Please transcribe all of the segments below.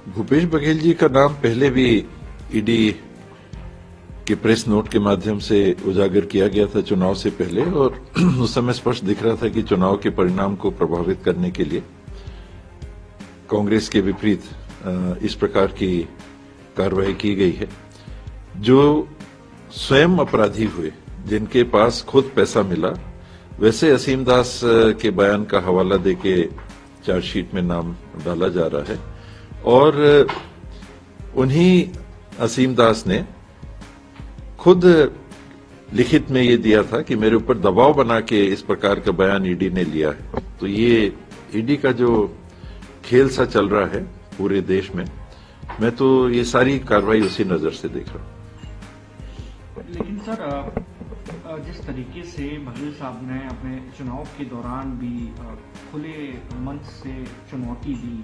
भूपेश बघेल जी का नाम पहले भी ईडी के प्रेस नोट के माध्यम से उजागर किया गया था चुनाव से पहले, और उस समय स्पष्ट दिख रहा था कि चुनाव के परिणाम को प्रभावित करने के लिए कांग्रेस के विपरीत इस प्रकार की कार्रवाई की गई है। जो स्वयं अपराधी हुए, जिनके पास खुद पैसा मिला, वैसे असीम दास के बयान का हवाला देके चार्जशीट में नाम डाला जा रहा है, और उन्हीं असीम दास ने खुद लिखित में ये दिया था कि मेरे ऊपर दबाव बना के इस प्रकार का बयान ईडी ने लिया है। तो ये ईडी का जो खेल सा चल रहा है पूरे देश में, मैं तो ये सारी कार्रवाई उसी नजर से देख रहा हूं। लेकिन सर, जिस तरीके से बघेल साहब ने अपने चुनाव के दौरान भी खुले मंच से चुनौती दी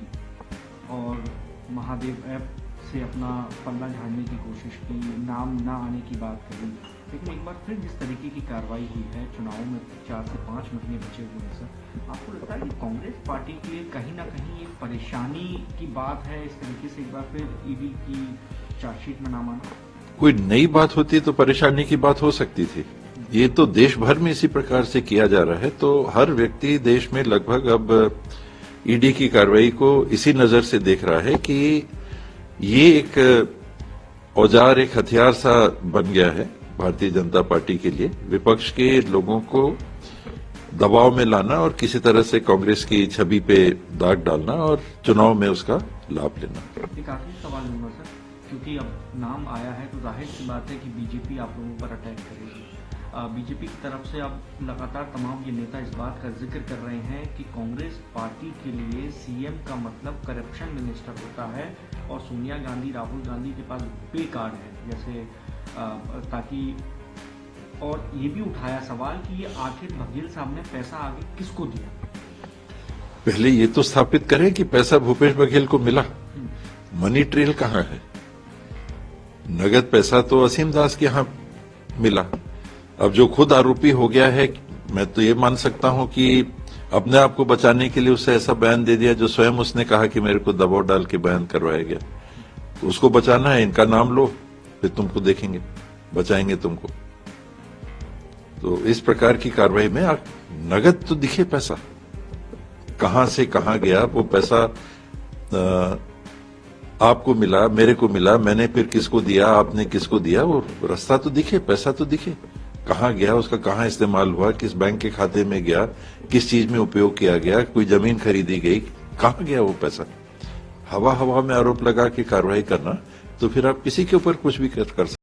और महादेव ऐप से अपना पल्ला झाड़ने की कोशिश की, नाम ना आने की बात करी, लेकिन एक बार फिर जिस तरीके की कार्रवाई हुई है, चुनाव में 4 से 5 महीने बचे हुए हैं सर, आपको लगता है कि कांग्रेस पार्टी के लिए कहीं ना कहीं एक परेशानी की बात है इस तरीके से एक बार फिर ईडी की चार्जशीट में नाम आना? कोई नई बात होती तो परेशानी की बात हो सकती थी। ये तो देश भर में इसी प्रकार से किया जा रहा है, तो हर व्यक्ति देश में लगभग अब ईडी की कार्रवाई को इसी नजर से देख रहा है कि ये एक औजार, एक हथियार सा बन गया है भारतीय जनता पार्टी के लिए, विपक्ष के लोगों को दबाव में लाना और किसी तरह से कांग्रेस की छवि पे दाग डालना और चुनाव में उसका लाभ लेना। एक आखिरी सवाल लूंगा सर, क्योंकि अब नाम आया है तो जाहिर सी बात है कि बीजेपी आप लोगों पर अटैक करेगी। बीजेपी की तरफ से अब लगातार तमाम ये नेता इस बात का जिक्र कर रहे हैं कि कांग्रेस पार्टी के लिए सीएम का मतलब करप्शन मिनिस्टर होता है और सोनिया गांधी, राहुल गांधी के पास पे कार्ड है, जैसे ताकि, और ये भी उठाया सवाल कि ये आखिर बघेल साहब ने पैसा आगे किसको दिया? पहले ये तो स्थापित करें कि पैसा भूपेश बघेल को मिला। मनी ट्रेल कहां है? नगद पैसा तो असीम दास के यहां मिला। अब जो खुद आरोपी हो गया है, मैं तो ये मान सकता हूं कि अपने आप को बचाने के लिए उससे ऐसा बयान दे दिया जो स्वयं उसने कहा कि मेरे को दबाव डाल के बयान करवाया गया। तो उसको बचाना है, इनका नाम लो, फिर तुमको देखेंगे, बचाएंगे तुमको। तो इस प्रकार की कार्रवाई में नगद तो दिखे पैसा, कहां से कहां गया वो पैसा, आपको मिला, मेरे को मिला, मैंने फिर किसको दिया, आपने किसको दिया, वो रास्ता तो दिखे, पैसा तो दिखे, कहां गया, उसका कहां इस्तेमाल हुआ, किस बैंक के खाते में गया, किस चीज में उपयोग किया गया, कोई जमीन खरीदी गई, कहां गया वो पैसा। हवा हवा में आरोप लगा के कार्रवाई करना, तो फिर आप किसी के ऊपर कुछ भी कर सकते।